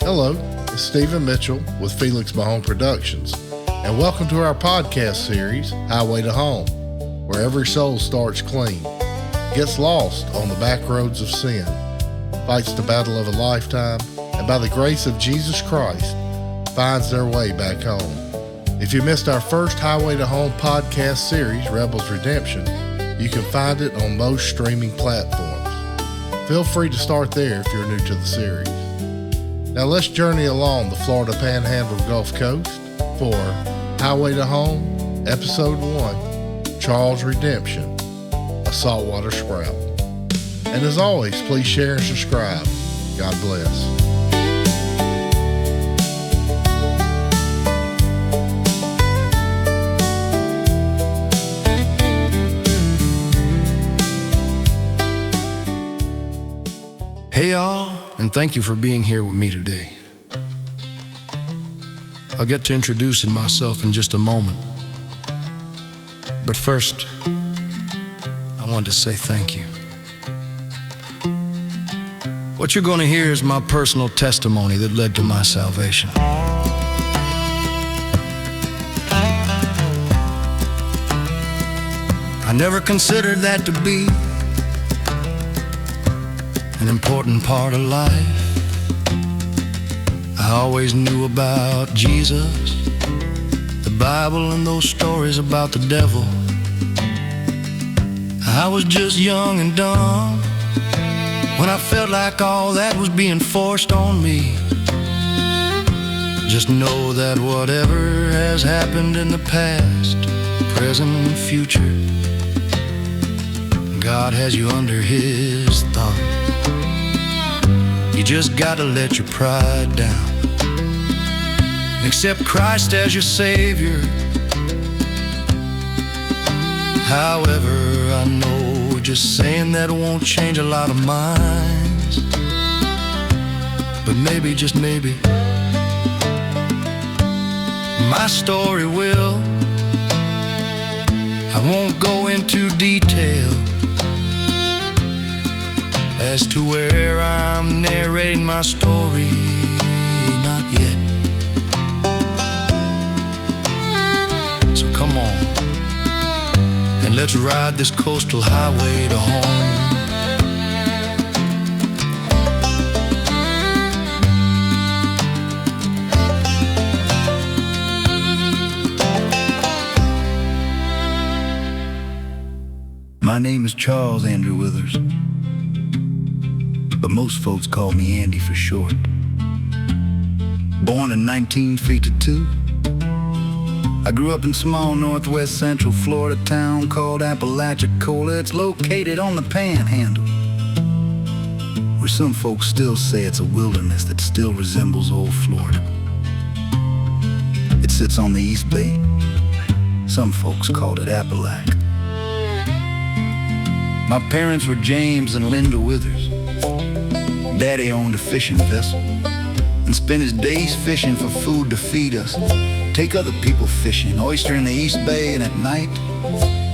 Hello, it's Stephen Mitchell with Felix Mahone Productions, and welcome to our podcast series, Highway to Home, where every soul starts clean, gets lost on the back roads of sin, fights the battle of a lifetime, and by the grace of Jesus Christ, finds their way back home. If you missed our first Highway to Home podcast series, Rebels Redemption, you can find it on most streaming platforms. Feel free to start there if you're new to the series. Now let's journey along the Florida Panhandle Gulf Coast for Highway to Home, Episode 1, Charles Redemption, a Saltwater Sprout. And as always, please share and subscribe. God bless. Hey y'all, and thank you for being here with me today. I'll get to introducing myself in just a moment. But first, I wanted to say thank you. What you're going to hear is my personal testimony that led to my salvation. I never considered that to be an important part of life. I always knew about Jesus, the Bible, and those stories about the devil. I was just young and dumb when I felt like all that was being forced on me. Just know that whatever has happened in the past, present, and future, God has you under His thumb. You just gotta let your pride down, accept Christ as your Savior. However, I know just saying that won't change a lot of minds, but maybe, just maybe, my story will. I won't go into detail as to where I'm narrating my story, not yet. So come on, and let's ride this coastal highway to home. My name is Charles Andrew Withers, but most folks call me Andy for short. Born in 1952, I grew up in small northwest central Florida town called Apalachicola. It's located on the panhandle, where some folks still say it's a wilderness that still resembles old Florida. It sits on the East Bay. Some folks called it Apalach. My parents were James and Linda Withers. Daddy owned a fishing vessel and spent his days fishing for food to feed us. Take other people fishing, oyster in the East Bay, and at night,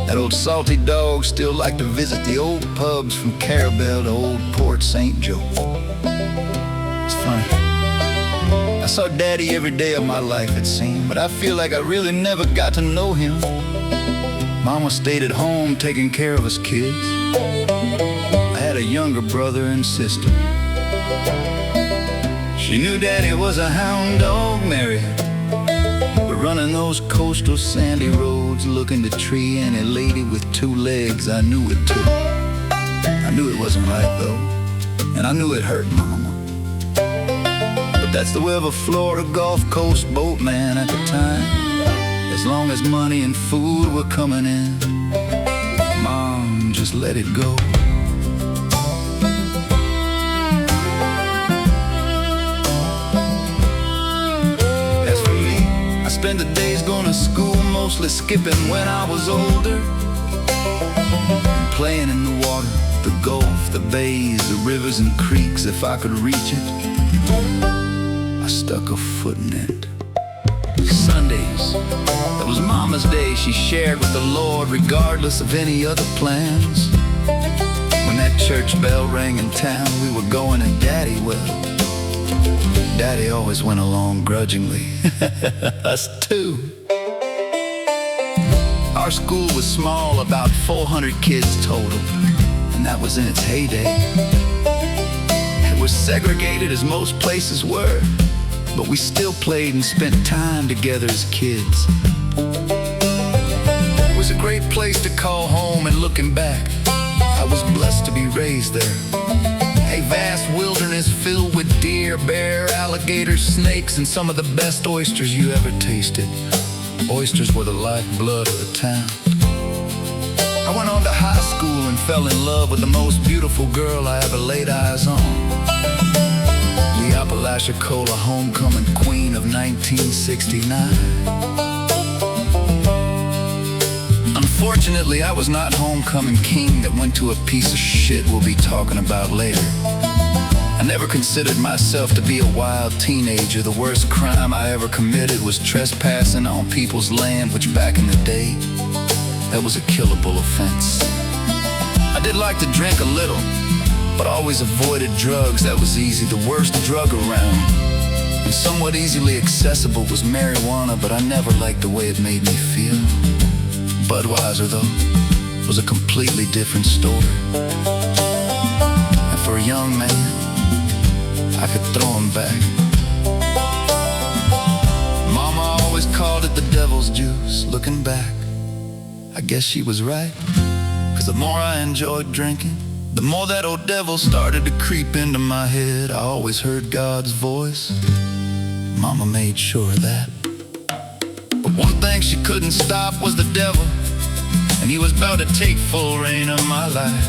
that old salty dog still liked to visit the old pubs from Carabel to old Port St. Joe. It's funny, I saw Daddy every day of my life, it seemed, but I feel like I really never got to know him. Mama stayed at home taking care of us kids. I had a younger brother and sister. She knew Daddy was a hound dog married, but running those coastal sandy roads, looking to tree any lady with two legs, I knew it too. I knew it wasn't right though, and I knew it hurt Mama. But that's the way of a Florida Gulf Coast boatman at the time. As long as money and food were coming in, Mom just let it go. As for me, I spent the days going to school, mostly skipping when I was older, and playing in the water, the Gulf, the bays, the rivers and creeks. If I could reach it, I stuck a foot in it. Sundays, that was Mama's day. She shared with the Lord regardless of any other plans. When When that church bell rang in town, we were going to Daddy. Well, Daddy always went along grudgingly. Us too. Our school was small, about 400 kids total, and that was in its heyday. It was segregated as most places were, but we still played and spent time together as kids. It was a great place to call home, and looking back, I was blessed to be raised there. A vast wilderness filled with deer, bear, alligators, snakes, and some of the best oysters you ever tasted. Oysters were the lifeblood of the town. I went on to high school and fell in love with the most beautiful girl I ever laid eyes on. The Apalachicola homecoming queen of 1969. Unfortunately, I was not homecoming king that went to a piece of shit we'll be talking about later. I never considered myself to be a wild teenager. The worst crime I ever committed was trespassing on people's land, which back in the day, that was a killable offense. I did like to drink a little, but always avoided drugs. That was easy. The worst drug around and somewhat easily accessible was marijuana, but I never liked the way it made me feel. Budweiser, though, was a completely different story. And for a young man, I could throw him back. Mama always called it the devil's juice. Looking back, I guess she was right. 'Cause the more I enjoyed drinking, the more that old devil started to creep into my head. I always heard God's voice. Mama made sure of that. But one thing she couldn't stop was the devil, and he was about to take full reign of my life.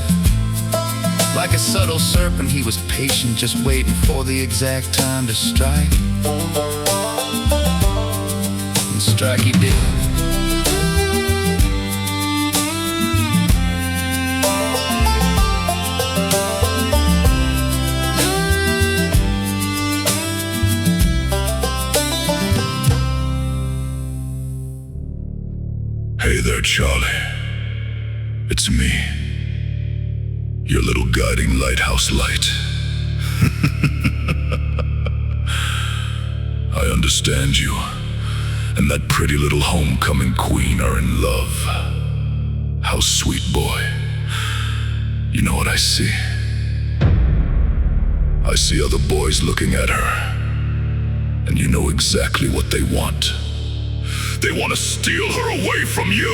Like a subtle serpent, he was patient, just waiting for the exact time to strike. And strike he did. Hey there, Charlie. It's me, your little guiding lighthouse light. I understand you and that pretty little homecoming queen are in love. How sweet, boy. You know what I see? I see other boys looking at her, and you know exactly what they want. They want to steal her away from you.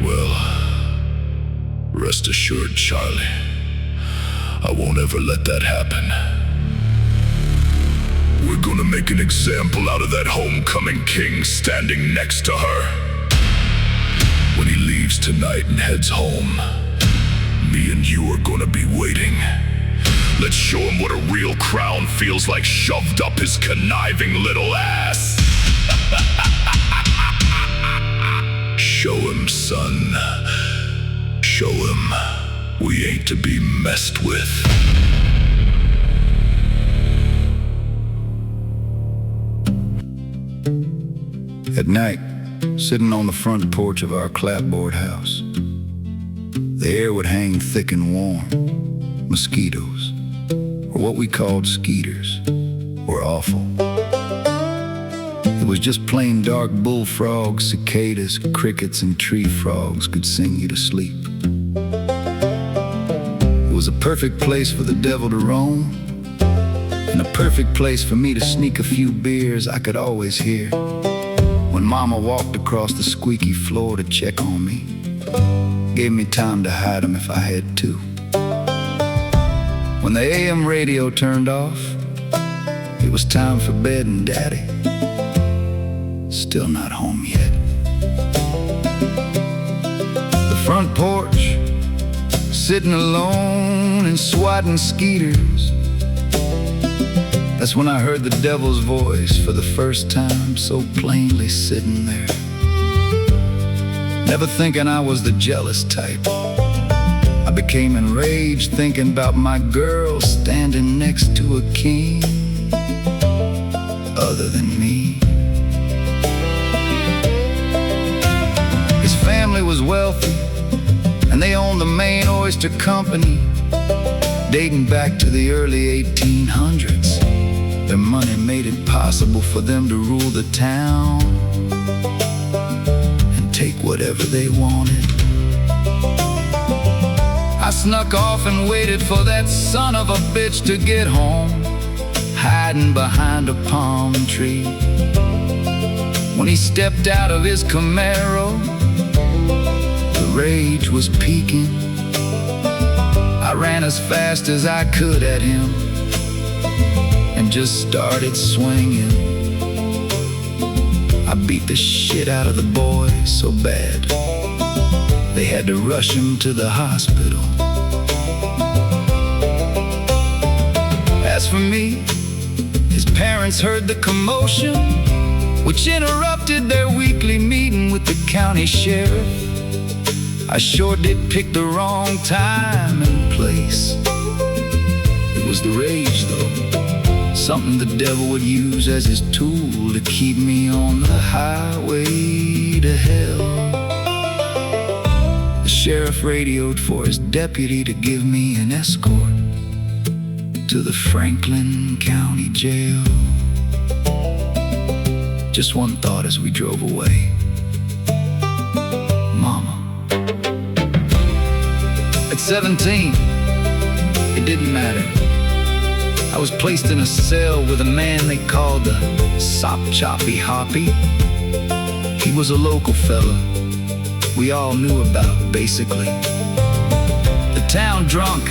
Well, rest assured, Charlie, I won't ever let that happen. We're gonna make an example out of that homecoming king standing next to her. When he leaves tonight and heads home, me and you are gonna be waiting. Let's show him what a real crown feels like shoved up his conniving little ass. Show him, son. Show him we ain't to be messed with. At night, sitting on the front porch of our clapboard house, the air would hang thick and warm. Mosquitoes, or what we called skeeters, were awful. It was just plain dark bullfrogs, cicadas, crickets, and tree frogs could sing you to sleep. It was a perfect place for the devil to roam, and a perfect place for me to sneak a few beers I could always hear when Mama walked across the squeaky floor to check on me. Gave me time to hide them if I had to. When the AM radio turned off, it was time for bed, and Daddy still not home yet. The front porch, sitting alone and swatting skeeters. That's when I heard the devil's voice for the first time, so plainly sitting there. Never thinking I was the jealous type, I became enraged thinking about my girl standing next to a king other than me. His family was wealthy, and they owned the main oyster company, dating back to the early 1800s. Their money made it possible for them to rule the town and take whatever they wanted. I snuck off and waited for that son of a bitch to get home, hiding behind a palm tree. When he stepped out of his Camaro, the rage was peaking. I ran as fast as I could at him and just started swinging. I beat the shit out of the boy so bad they had to rush him to the hospital. As for me, his parents heard the commotion, which interrupted their weekly meeting with the county sheriff. I sure did pick the wrong time and place. It was the rage, though, something the devil would use as his tool to keep me on the highway to hell. The sheriff radioed for his deputy to give me an escort to the Franklin County Jail. Just one thought as we drove away: Mama. At 17, it didn't matter. I was placed in a cell with a man they called the Sop Choppy Hoppy. He was a local fella we all knew about, basically. The town drunk.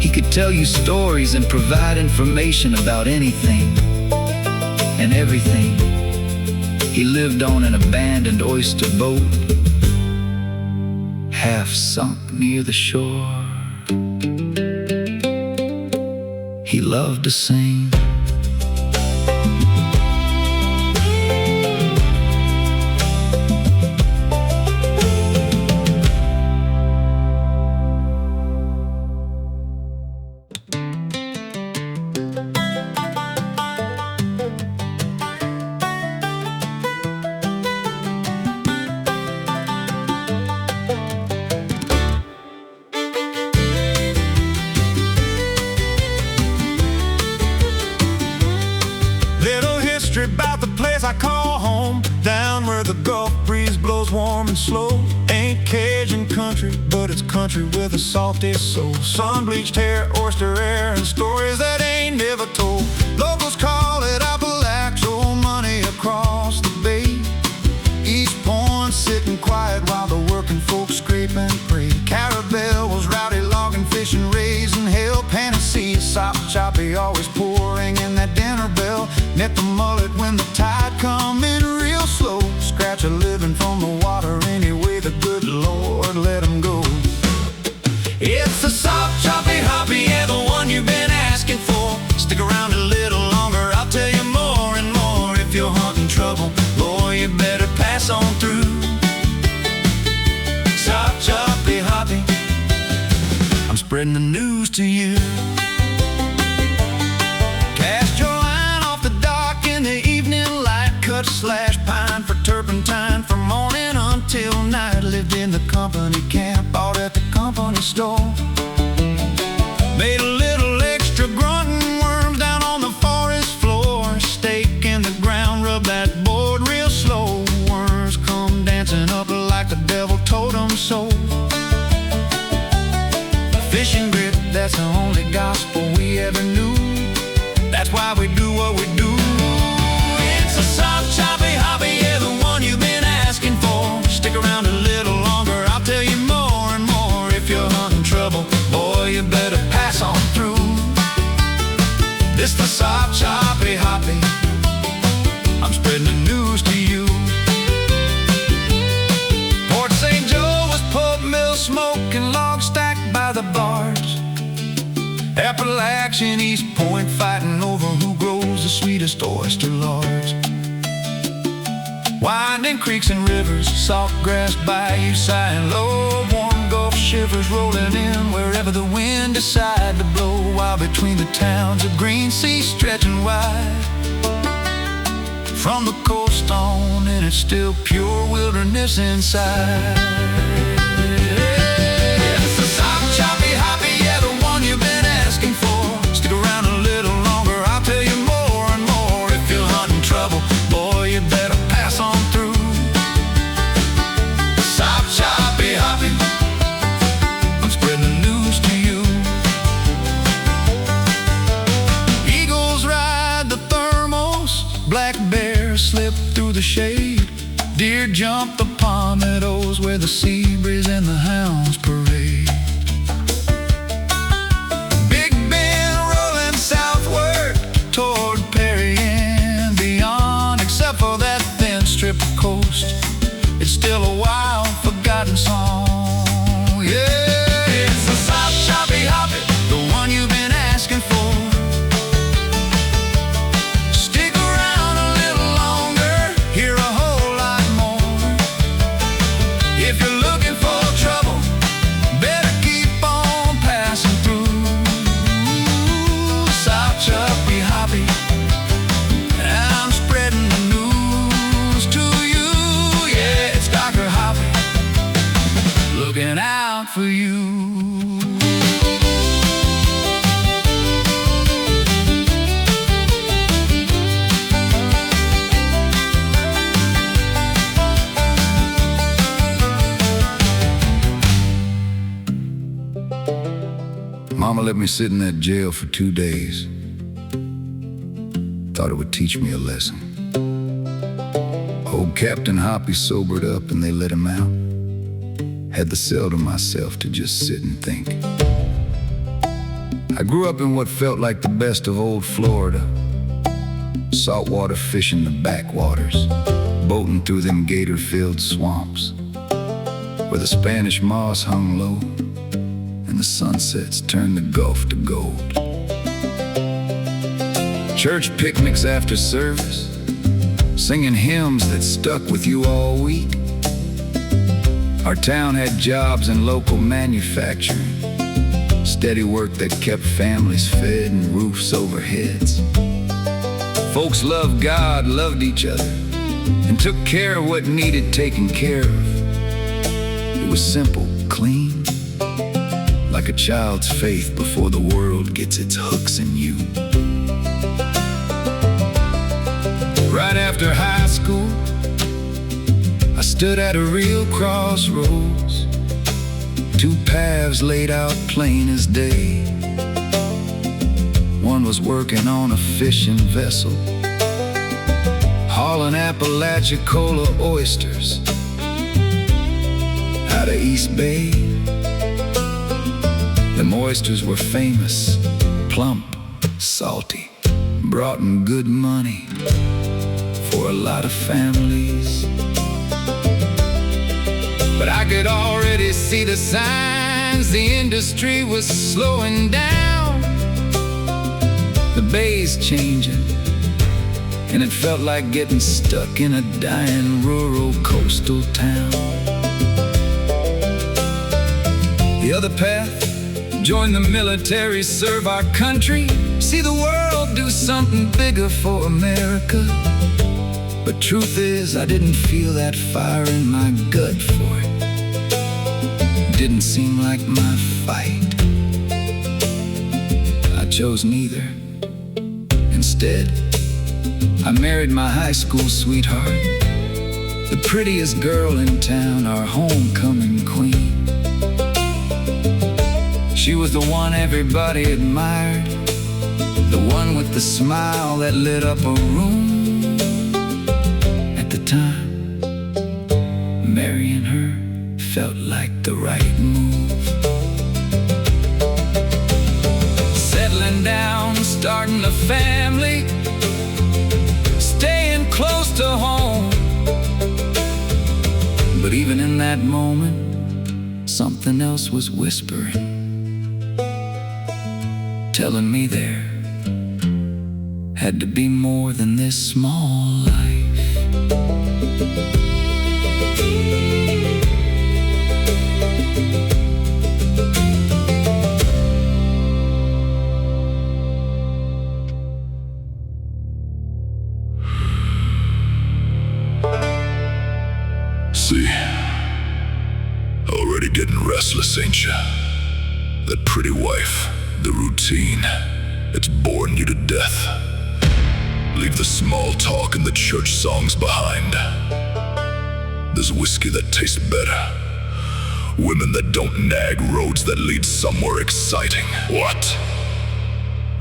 He could tell you stories and provide information about anything and everything. He lived on an abandoned oyster boat, half sunk near the shore. He loved to sing. About the place I call home, down where the Gulf breeze blows warm and slow. Ain't Cajun country, but it's country with a salty soul. Sun-bleached hair, oyster air, and stories that ain't never told. Locals call it Apalachicola, money across the bay. Each point sitting quiet while the working folks scrape and pray. Caravel was rowdy, logging, fishing, raising hell. Panacea, Sop Choppy, always pouring in that dinner bell. Net the mullet when the tide come in real slow. Scratch a living from the water anyway the good Lord let him go. It's the Sop Choppy Hoppy, yeah, the one you've been asking for. Stick around a little longer, I'll tell you more and more. If you're hunting trouble, boy, you better pass on through. Sop Choppy Hoppy, I'm spreading the news to you. Cast your line off the dock in the evening light. Cut slash pine for turpentine from morning until night. Lived in the company camp, bought at the company store. Made a little extra grunting, worms down on the forest floor. Stake in the ground, rub that board real slow. Worms come dancing up like the devil told them so. Fishing grip, that's the only gospel we ever knew. That's why we do what we do. It's a Sop Choppy Hoppy, yeah, the one you've been asking for. Stick around a little longer, I'll tell you more and more. If you're hunting trouble, boy, you better pass on through. This the Sop Choppy Hoppy, I'm spreading the news to you. Port St. Joe was pulp mill smoke and logs stacked by the bars. Appalachian East Point fighting over who grows the sweetest oyster lards. Winding creeks and rivers, salt grass bayou sighing low. Warm Gulf shivers rolling in wherever the wind decide to blow. While between the towns a green sea stretching wide. From the coast on and it's still pure wilderness inside. shade. Deer jump the palmettos where the sea breeze and the hounds parade. Big Bend rolling southward toward Perry and beyond. Except for that thin strip of coast, it's still a wild, forgotten song. Yeah, it's the South Choppy Hoppy, the one you've been asking for. Stick around a little longer, hear a whole lot more. If you're looking for trouble, better keep on passing through. South Choppy Hoppy, I'm spreading the news to you. Yeah, it's Dr. Hoppy, looking out for you. Mama let me sit in that jail for 2 days. Thought it would teach me a lesson. Old Captain Hoppy sobered up and they let him out. Had the cell to myself to just sit and think. I grew up in what felt like the best of old Florida. Saltwater fishing the backwaters, boating through them gator-filled swamps, where the Spanish moss hung low and the sunsets turned the Gulf to gold. Church picnics after service, singing hymns that stuck with you all week. Our town had jobs in local manufacturing, steady work that kept families fed and roofs over heads. Folks loved God, loved each other, and took care of what needed taken care of. It was simple, clean, like a child's faith before the world gets its hooks in you. Right after high school, I stood at a real crossroads. 2 paths laid out plain as day. One was working on a fishing vessel, hauling Apalachicola oysters out of East Bay. Them oysters were famous, plump, salty, brought in good money for a lot of families. But I could already see the signs, the industry was slowing down. The bay's changing, and it felt like getting stuck in a dying rural coastal town. The other path, join the military, serve our country, see the world, do something bigger for America. But truth is, I didn't feel that fire in my gut for it. Didn't seem like my fight. I chose neither. Instead, I married my high school sweetheart, the prettiest girl in town, our homecoming queen. She was the one everybody admired, the one with the smile that lit up a room. At the time, marrying her felt like the right move. Settling down, starting a family, staying close to home. But even in that moment, something else was whispering, telling me there had to be more than this small life. See, already getting restless, ain't ya? That pretty wife, the routine, it's boring you to death. Leave the small talk and the church songs behind. There's whiskey that tastes better, women that don't nag, roads that lead somewhere exciting. What?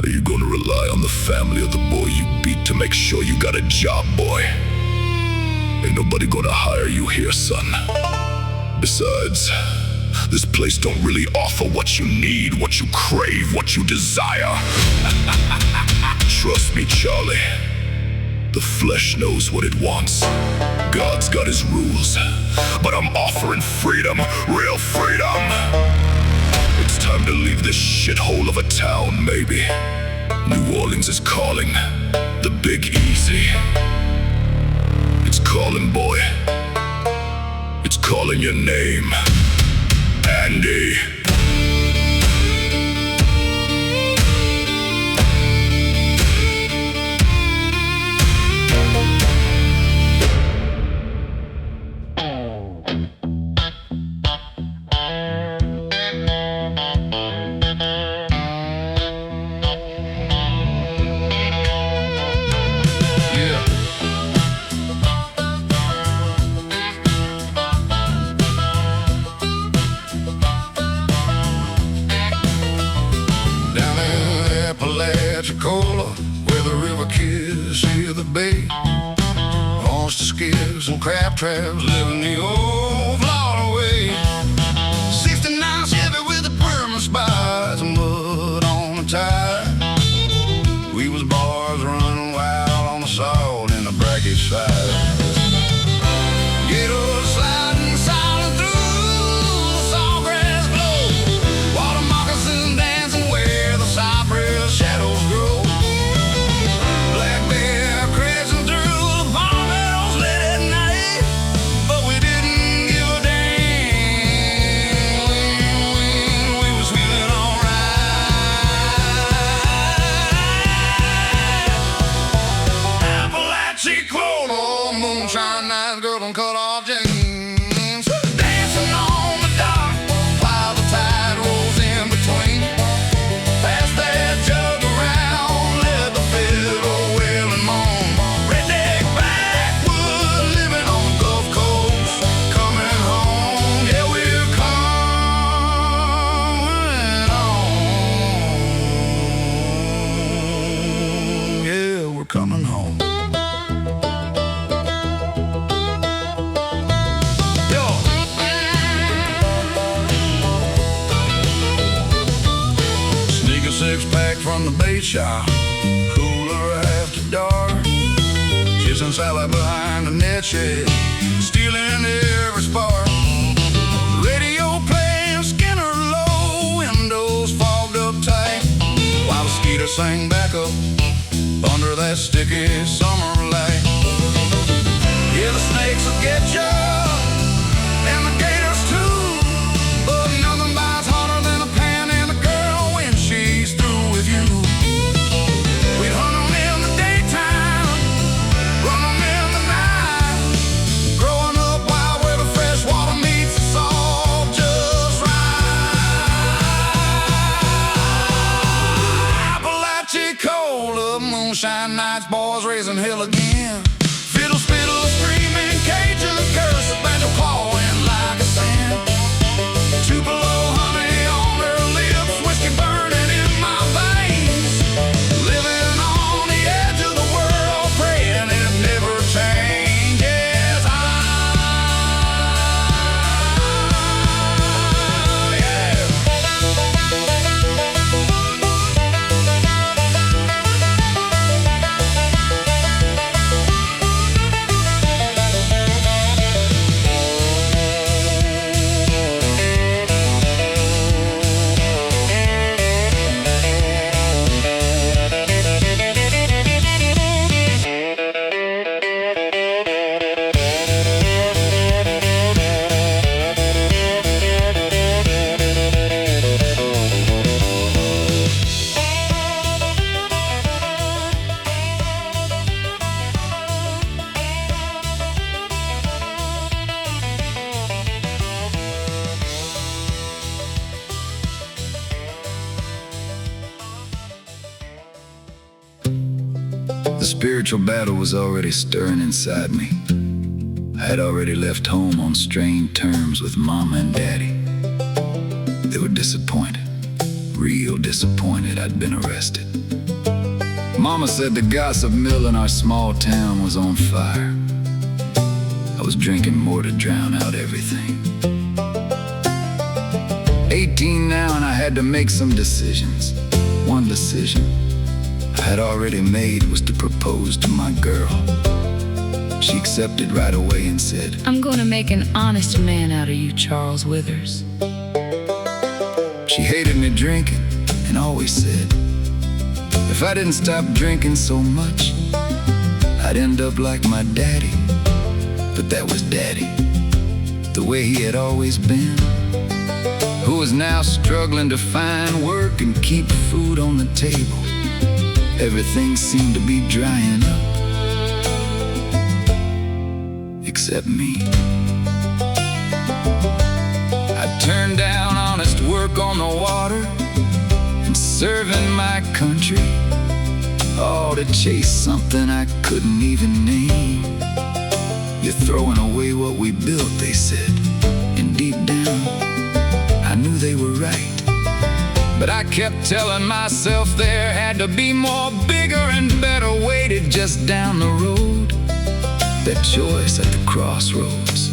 Are you gonna rely on the family of the boy you beat to make sure you got a job, boy? Ain't nobody gonna hire you here, son. Besides, this place don't really offer what you need, what you crave, what you desire. Trust me, Charlie. The flesh knows what it wants. God's got his rules, but I'm offering freedom, real freedom. It's time to leave this shithole of a town, maybe. New Orleans is calling. The Big Easy. It's calling, boy. It's calling your name. Andy. Apalachicola, where the river kids near the bay. Oyster skiffs and crab traps living the old Florida way. 69 Chevy with the permanent spires and mud on the tire. We was bars running wild on the salt in the brackish side. Gators sliding silent through the sawgrass glow. Water moccasins dancing where the cypress shadows grow. Black bear crashing through the palm meadows late at night, but we didn't give a damn. We was feeling alright. Apalachicola, moonshine nights, girl don't cut off jeans. Dancing on the dock while the tide rolls in between. Pass that jug around, let the fiddle wail and moan. Redneck backwood living on the Gulf Coast, coming home. Yeah, we're coming home. Yeah, we're coming home. Sneak a six-pack from the bait shop, cooler after dark. Kissing Sally behind the net shed, stealing every spark. Radio playing Skinner low, windows fogged up tight, while the skeeter sang back up under that sticky summer light. Yeah, the snakes will get ya, and the gators too, but nothing bites harder than a pan and a girl when she's through with you. We'd hunt 'em in the daytime, run 'em in the night. Growing up wild where the fresh water meets the salt just right. Apalachicola, moonshine nights, boys raising hell again. Fiddle, spittle, screaming, Cajun curses, banjo clawing like a sand. Tupelo honey on their lips, whiskey burning in my veins. Living on the edge of the world, praying it never changes. Yeah. The spiritual battle was already stirring inside me. I had already left home on strained terms with Mama and Daddy. They were disappointed, real disappointed I'd been arrested. Mama said the gossip mill in our small town was on fire. I was drinking more to drown out everything. 18 now, and I had to make some decisions. One decision I had already made was to propose to my girl. She accepted right away and said, I'm gonna make an honest man out of you, Charles Withers. She hated me drinking and always said, if I didn't stop drinking so much, I'd end up like my daddy. But that was Daddy, the way he had always been, who was now struggling to find work and keep food on the table. Everything seemed to be drying up, except me. I turned down honest work on the water and serving my country, all to chase something I couldn't even name. You're throwing away what we built, they said, and deep down I knew they were right. But I kept telling myself there had to be more, bigger and better waited just down the road. That choice at the crossroads,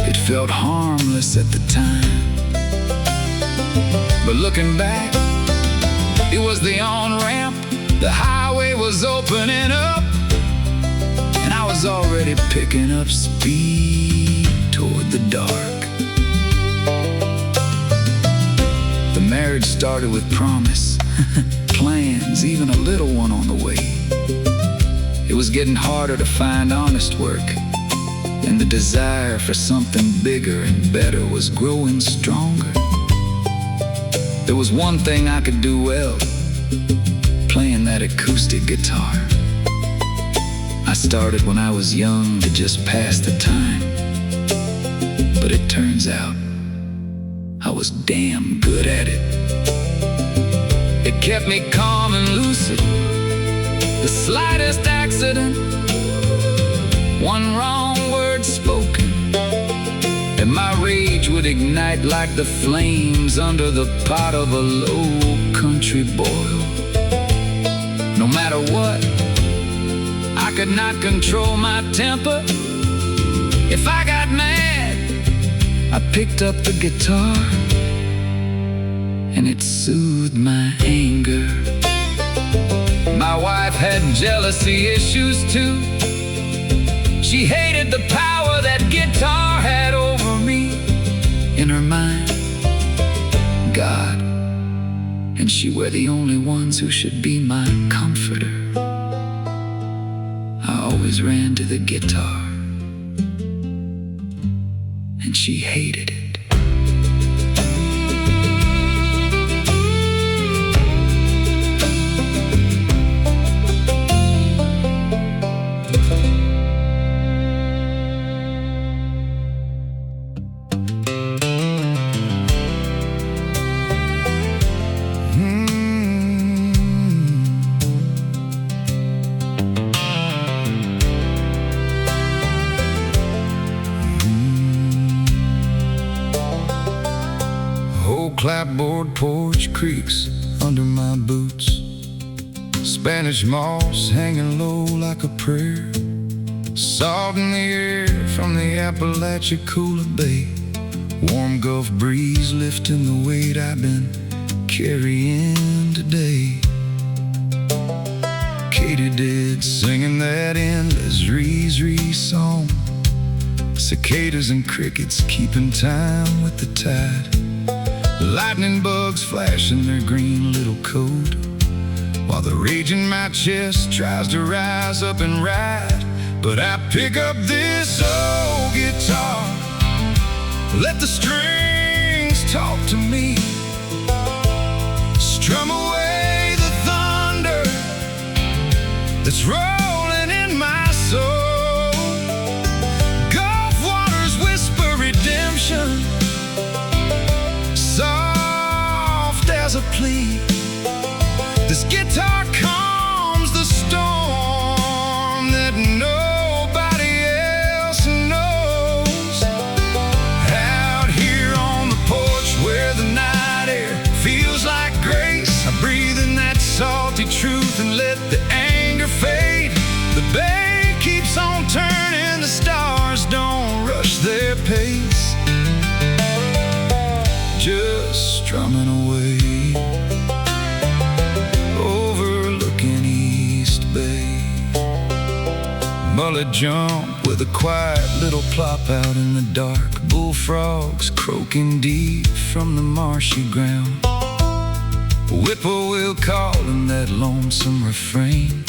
it felt harmless at the time. But looking back, it was the on-ramp. The highway was opening up, and I was already picking up speed toward the dark. The marriage started with promise, plans, even a little one on the way. It was getting harder to find honest work, and the desire for something bigger and better was growing stronger. There was one thing I could do well, playing that acoustic guitar. I started when I was young to just pass the time, but it turns out I was damn good at it. It kept me calm and lucid. The slightest accident, one wrong word spoken, and my rage would ignite like the flames under the pot of a low country boil. No matter what, I could not control my temper. If I got mad, I picked up the guitar, and it soothed my anger. My wife had jealousy issues too. She hated the power that guitar had over me. In her mind, God and she were the only ones who should be my comforter. I always ran to the guitar, and she hated it. Clapboard porch creaks under my boots, Spanish moss hanging low like a prayer, salt in the air from the Apalachicola Bay, warm Gulf breeze lifting the weight I've been carrying today. Katydid singing that endless ree-ree song, cicadas and crickets keeping time with the tide, lightning bugs flashing their green little coat, while the rage in my chest tries to rise up and ride. But I pick up this old guitar, let the strings talk to me, strum away the thunder that's rolling in my soul. Gulf waters whisper redemption, soft as a plea. This guitar calms the storm that nobody else knows. Out here on the porch where the night air feels like grace, I breathe in that salty truth and let the anger fade. The bay keeps on turning, the stars don't gully jump with a quiet little plop out in the dark. Bullfrogs croaking deep from the marshy ground. Whippoorwill calling that lonesome refrain,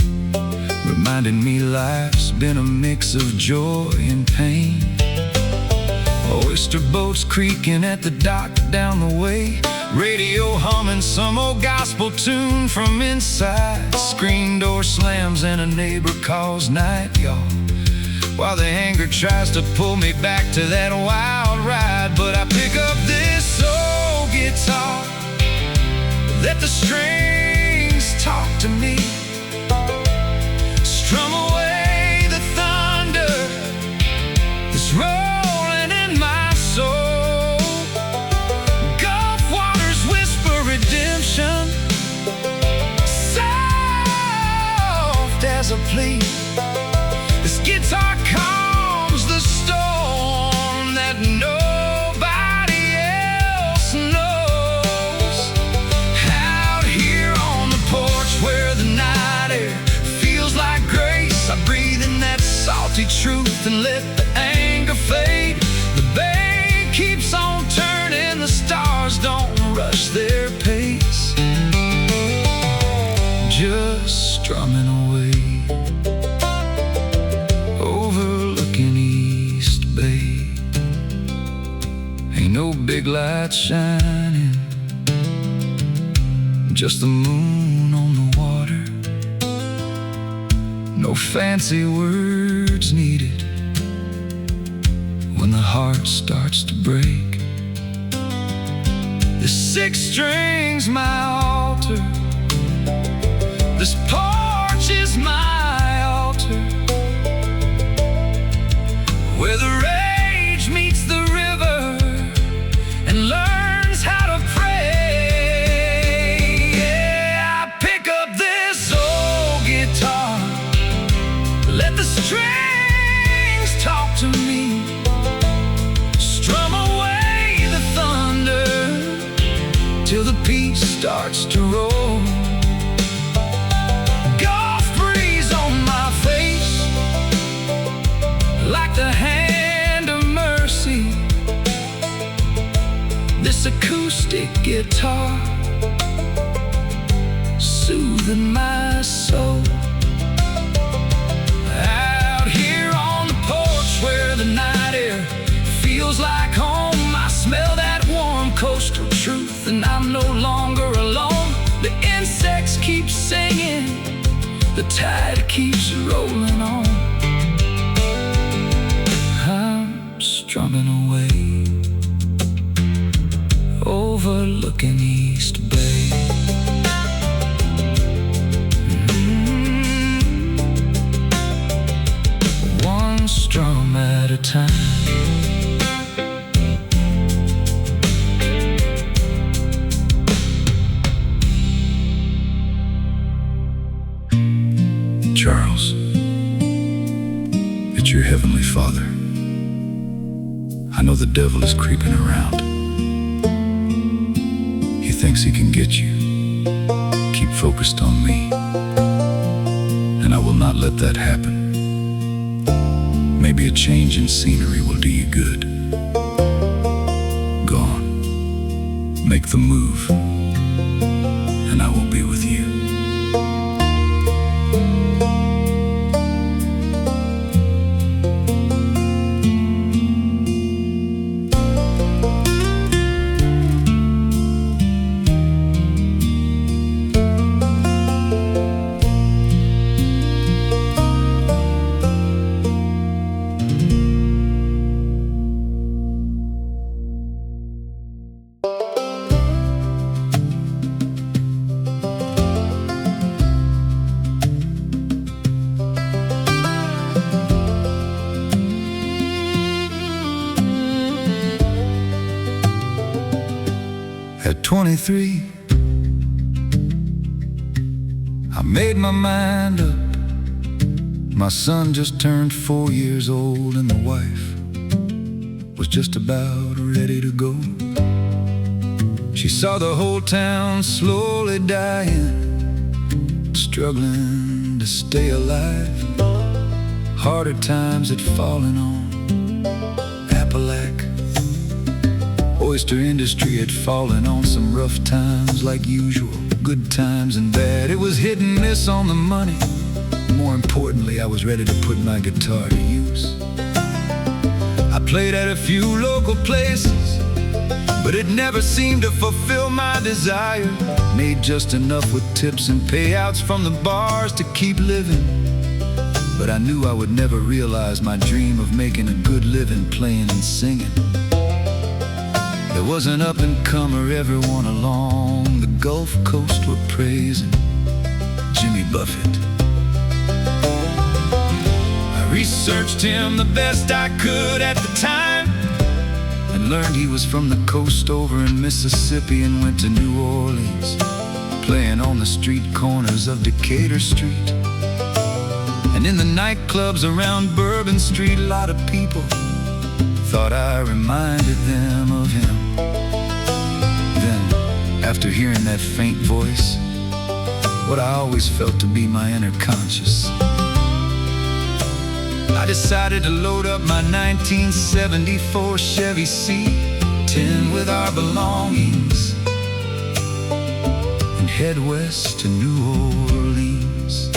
reminding me life's been a mix of joy and pain. Oyster boats creaking at the dock down the way, radio humming some old gospel tune from inside. Screen door slams and a neighbor calls night, y'all, while the anger tries to pull me back to that wild ride. But I pick up this old guitar, let the strings talk to me, strum away the thunder that's rolling in my soul. Gulf waters whisper redemption, soft as a plea. This guitar calms the storm that nobody else knows. Out here on the porch where the night air feels like grace, I breathe in that salty truth and let the anger fade. The bay keeps on turning, the stars don't rush their pace. Just strumming away, overlooking East Bay. Ain't no big light shining, just the moon on the water. No fancy words needed when the heart starts to break. The six strings my altar, this porch is my altar, where the rage meets the river and learns how to pray. Yeah, I pick up this old guitar, let the strings talk to me, strum away the thunder till the peace starts to roll. Gulf breeze on my face, like the hand of mercy. This acoustic guitar soothing my soul. Out here on the porch where the night air feels like home, I smell that warm coastal truth, and I'm no longer alone. The insects keep singing, the tide keeps rolling on. I'm strumming away, overlooking East Bay. One strum at a time. Charles, it's your heavenly Father. I know the devil is creeping around. He thinks he can get you. Keep focused on me, and I will not let that happen. Maybe a change in scenery will do you good. Go on, make the move, and I will be with you. At 23, I made my mind up. My son just turned 4 years old, and the wife was just about ready to go. She saw the whole town slowly dying, struggling to stay alive. harder times had fallen on Apalachicola. Oyster industry had fallen on some rough times like usual, good times and bad. It was hit and miss on the money. More importantly, I was ready to put my guitar to use. I played at a few local places, but it never seemed to fulfill my desire. Made just enough with tips and payouts from the bars to keep living. But I knew I would never realize my dream of making a good living playing and singing. There was an up-and-comer everyone along the Gulf Coast were praising, Jimmy Buffett. I researched him the best I could at the time, and learned he was from the coast over in Mississippi and went to New Orleans, playing on the street corners of Decatur Street. And in the nightclubs around Bourbon Street, a lot of people thought I reminded them of him. Then, after hearing that faint voice, what I always felt to be my inner conscience, I decided to load up my 1974 Chevy C10 with our belongings and head west to New Orleans.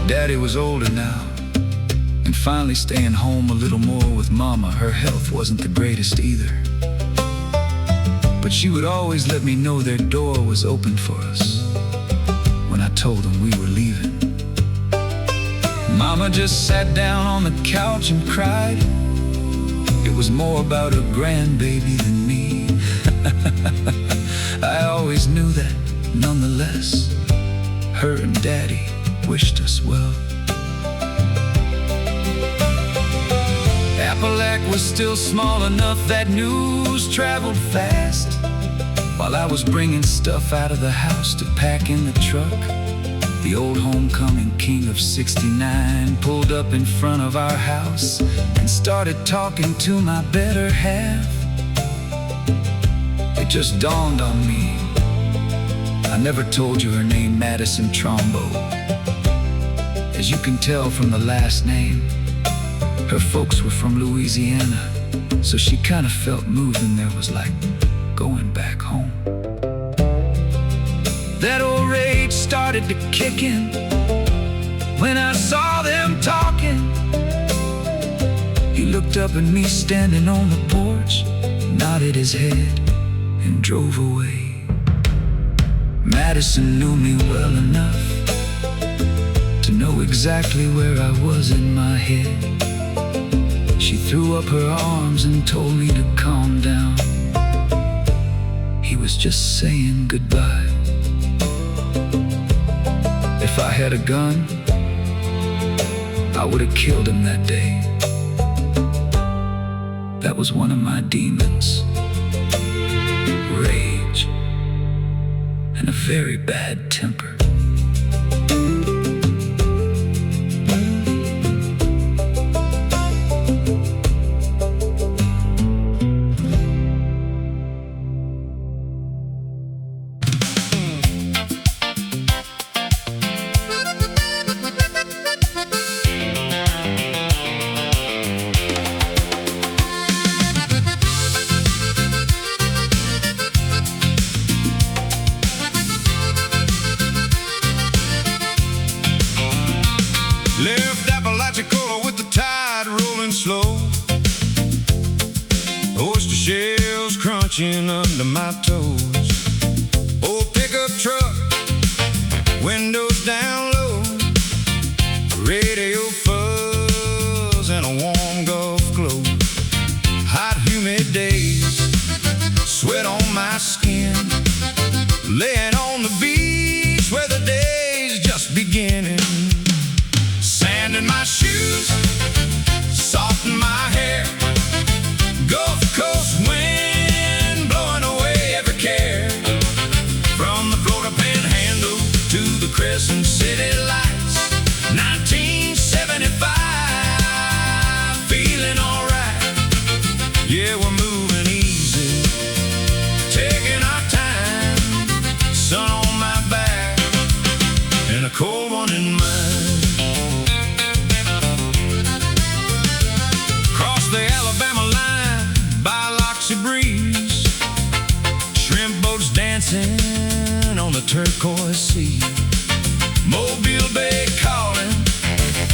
Daddy was older now, and finally staying home a little more with Mama. Her health wasn't the greatest either, but she would always let me know their door was open for us when I told them we were leaving. Mama just sat down on the couch and cried. It was more about her grandbaby than me. I always knew that, nonetheless, her and Daddy wished us well. Apalachicola was still small enough that news traveled fast. While I was bringing stuff out of the house to pack in the truck, the old homecoming king of '69 pulled up in front of our house and started talking to my better half. It just dawned on me, I never told you her name, Madison Trombo. As you can tell from the last name, her folks were from Louisiana, so she kind of felt moving there was like going back home. That old rage started to kick in when I saw them talking. He looked up at me standing on the porch, nodded his head, and drove away. Madison knew me well enough to know exactly where I was in my head. She threw up her arms and told me to calm down. He was just saying goodbye. If I had a gun, I would have killed him that day. That was one of my demons. Rage and a very bad temper. Left Apalachicola with the tide rolling slow, oyster shells crunching under my toes. Old pickup truck, windows down low, radio fuzz and a warm Gulf glow. Hot humid days, sweat on my skin, laying on the beach where the day's just beginning. Sand in my shoes, salt in my hair, Gulf Coast wind blowing away every care. From the Florida panhandle to the boats dancing on the turquoise sea. Mobile Bay calling,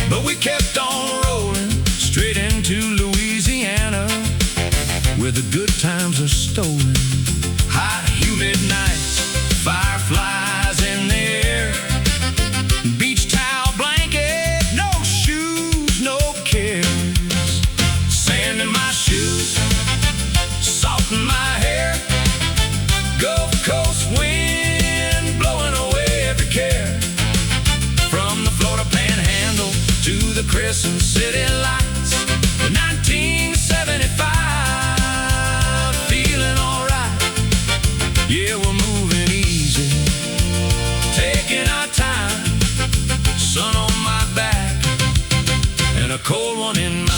but we kept on rolling straight into Louisiana, where the good times are stolen. Hot, humid nights, fireflies in the air, beach towel blanket, no shoes, no cares. Sand in my shoes, salt in my hair, Gulf Coast wind blowing away every care. From the Florida panhandle to the Crescent City lights, 1975. Yeah, we're moving easy, taking our time. Sun on my back and a cold one in mine.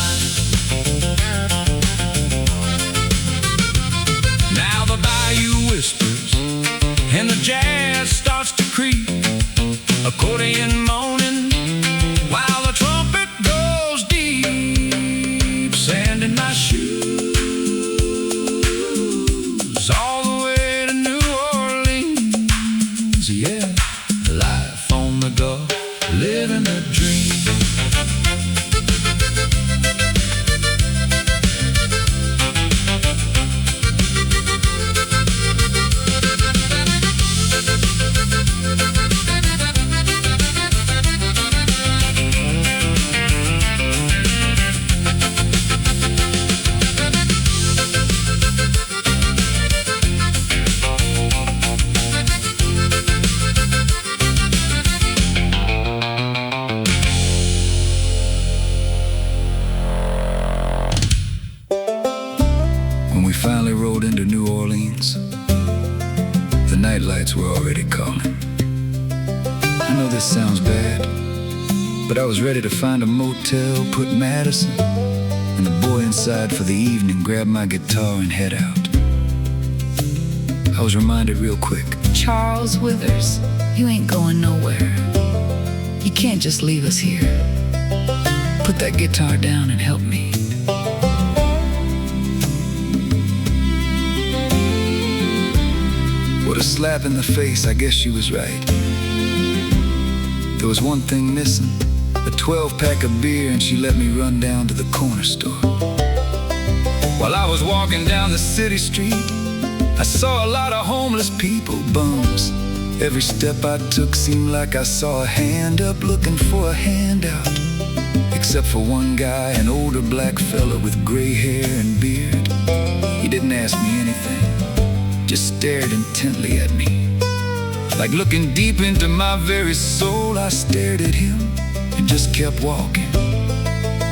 Now the bayou whispers and the jazz starts to creep, accordion moaning while the trumpet goes deep. Sand in my shoes, all the way to New Orleans. Yeah, life on the Gulf, living a dream. When we finally rolled into New Orleans, the night lights were already calling. I know this sounds bad, but I was ready to find a motel, put Madison and the boy inside for the evening, grab my guitar and head out. I was reminded real quick. Charles Withers, you ain't going nowhere. You can't just leave us here. Put that guitar down and help me. What a slap in the face, I guess she was right. There was one thing missing, a 12-pack of beer, and she let me run down to the corner store. While I was walking down the city street, I saw a lot of homeless people, bums. Every step I took seemed like I saw a hand up looking for a handout. Except for one guy, an older black fella with gray hair and beard. He didn't ask me anything, just stared intently at me. Like looking deep into my very soul, I stared at him and just kept walking.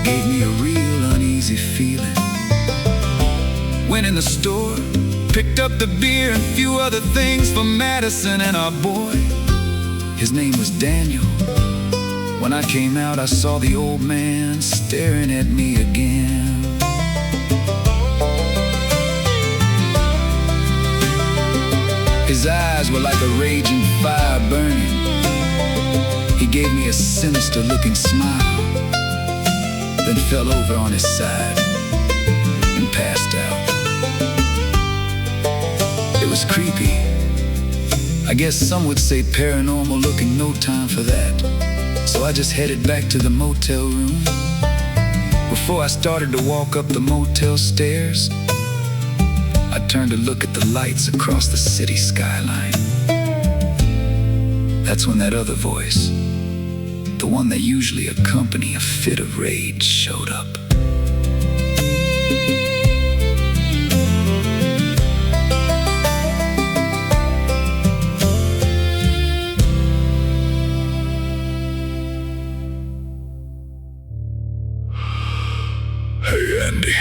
Gave me a real uneasy feeling. Went in the store, picked up the beer and a few other things for Madison and our boy. His name was Daniel. When I came out, I saw the old man staring at me again. His eyes were like a raging fire burning. He gave me a sinister looking smile, then fell over on his side and passed out. It was creepy. I guess some would say paranormal looking, no time for that. So I just headed back to the motel room. Before I started to walk up the motel stairs, I turned to look at the lights across the city skyline. That's when that other voice, the one that usually accompanies a fit of rage, showed up. Hey, Andy.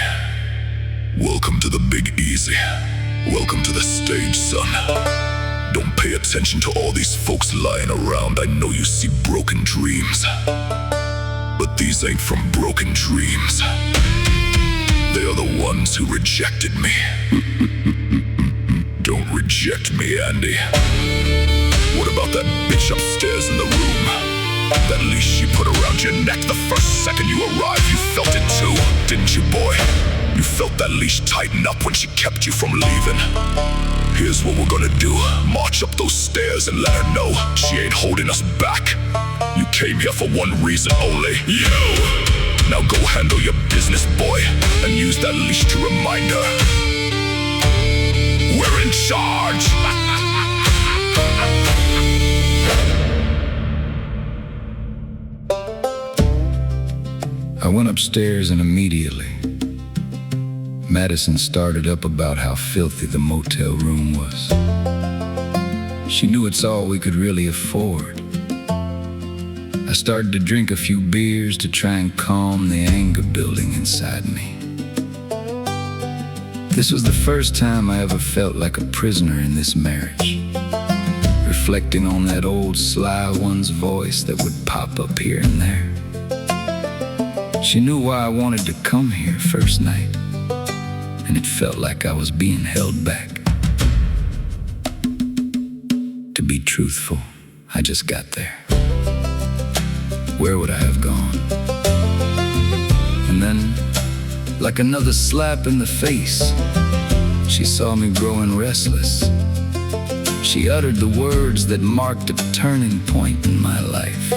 Welcome to the Big Easy. Welcome to the stage, son. Don't pay attention to all these folks lying around. I know you see broken dreams, but these ain't from broken dreams. They are the ones who rejected me. Don't reject me, Andy. What about that bitch upstairs in the room? That leash she put around your neck the first second you arrived. You felt it too, didn't you, boy? You felt that leash tighten up when she kept you from leaving. Here's what we're gonna do. March up those stairs and let her know she ain't holding us back. You came here for one reason only, you! Now go handle your business, boy, and use that leash to remind her we're in charge! I went upstairs and immediately Madison started up about how filthy the motel room was. She knew it's all we could really afford. I started to drink a few beers to try and calm the anger building inside me. This was the first time I ever felt like a prisoner in this marriage, reflecting on that old sly one's voice that would pop up here and there. She knew why I wanted to come here first night, and it felt like I was being held back. To be truthful, I just got there. Where would I have gone? And then, like another slap in the face, she saw me growing restless. She uttered the words that marked a turning point in my life.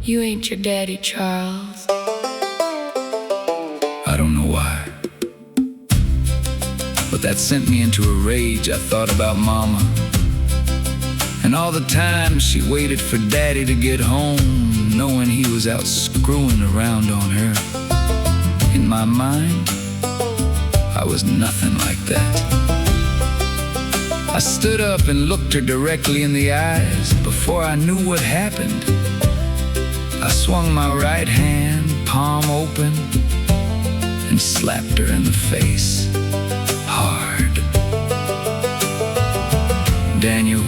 You ain't your daddy, Charles. I don't know why, but that sent me into a rage. I thought about Mama and all the time she waited for Daddy to get home, knowing he was out screwing around on her. In my mind, I was nothing like that. I stood up and looked her directly in the eyes. Before I knew what happened, I swung my right hand, palm open, and slapped her in the face, hard. Daniel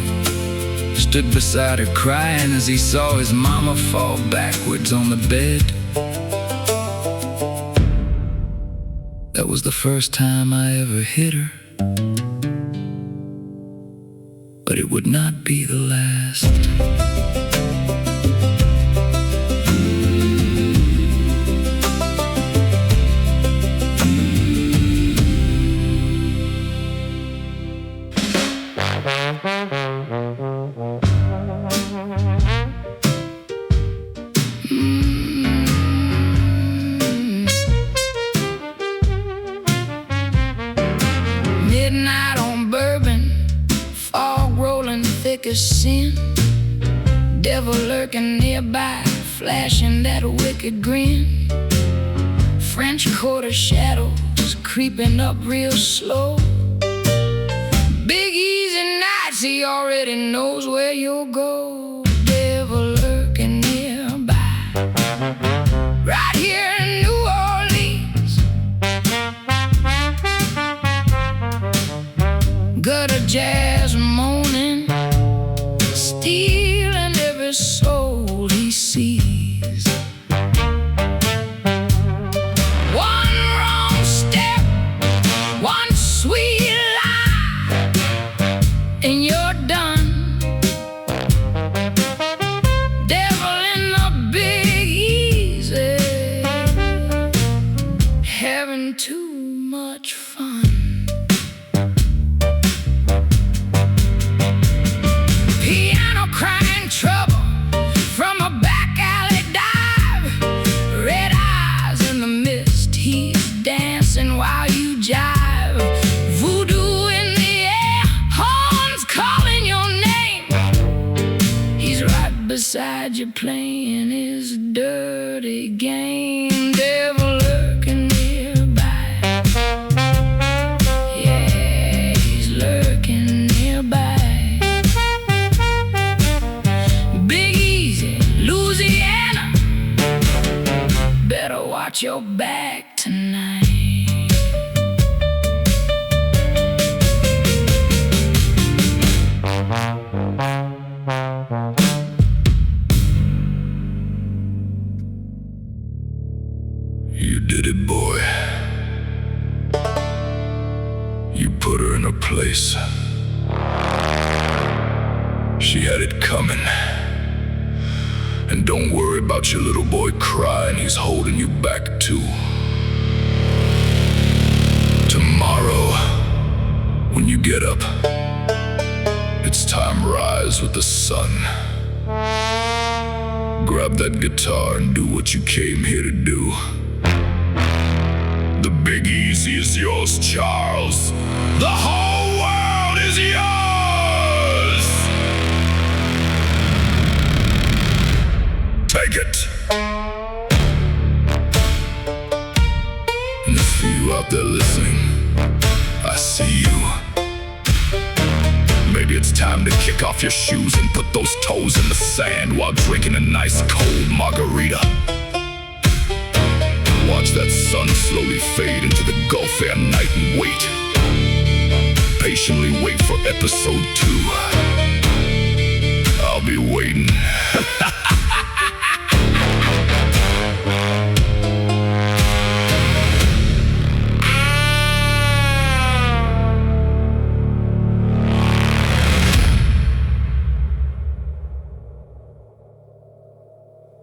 stood beside her crying as he saw his mama fall backwards on the bed. That was the first time I ever hit her, but it would not be the last. Midnight on Bourbon, fog rolling thick as sin. Devil lurking nearby, flashing that wicked grin. French Quarter shadows creeping up real slow. Big easy nights, he already knows where you'll go. Devil lurking nearby, right here in New Orleans. Gutter jazz moaning, stealing every soul he sees. One wrong step, one sweet lie, and you're done. Devil in the Big Easy, having too much fun. Piano crying trouble from a back alley dive. Red eyes in the mist, he's dancing while you jive. Voodoo in the air, horns calling your name. He's right beside you playing his dirty game. Devil lurking nearby, yeah, he's lurking nearby. Big Easy, Louisiana, better watch your back tonight. You did it, boy. You put her in her place. She had it coming. And don't worry about your little boy crying, he's holding you back too. Tomorrow tomorrow, when you get up, it's time rise with the sun. Grab that guitar and do what you came here to do. The Big Easy is yours, Charles. The whole world is yours! Take it! And for you out there listening, I see you. Maybe it's time to kick off your shoes and put those toes in the sand while drinking a nice cold margarita. Watch that sun slowly fade into the Gulf Air night and wait. Patiently wait for episode 2. I'll be waiting.